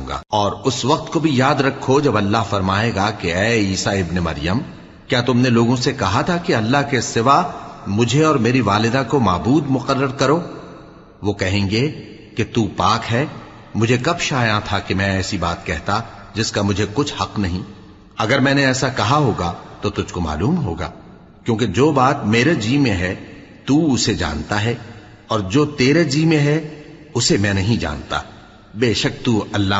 होगा। और उस वक्त को भी याद रखो जब अल्लाह फरमाएगा कि ऐ ईसा इब्न मरियम, क्या तुमने लोगों से कहा था कि अल्लाह के सिवा मुझे और मेरी वालिदा को माबूद मुकर्रर करो? वो कहेंगे कि तू पाक है, मुझे कब शाया था कि मैं ऐसी बात कहता जिसका मुझे कुछ हक नहीं। अगर मैंने ऐसा कहा होगा तो तुझको मालूम होगा, क्योंकि जो बात मेरे जी में है तू उसे जानता है, और जो तेरे जी में है उसे मैं नहीं जानता। बेशक तू अल्लाह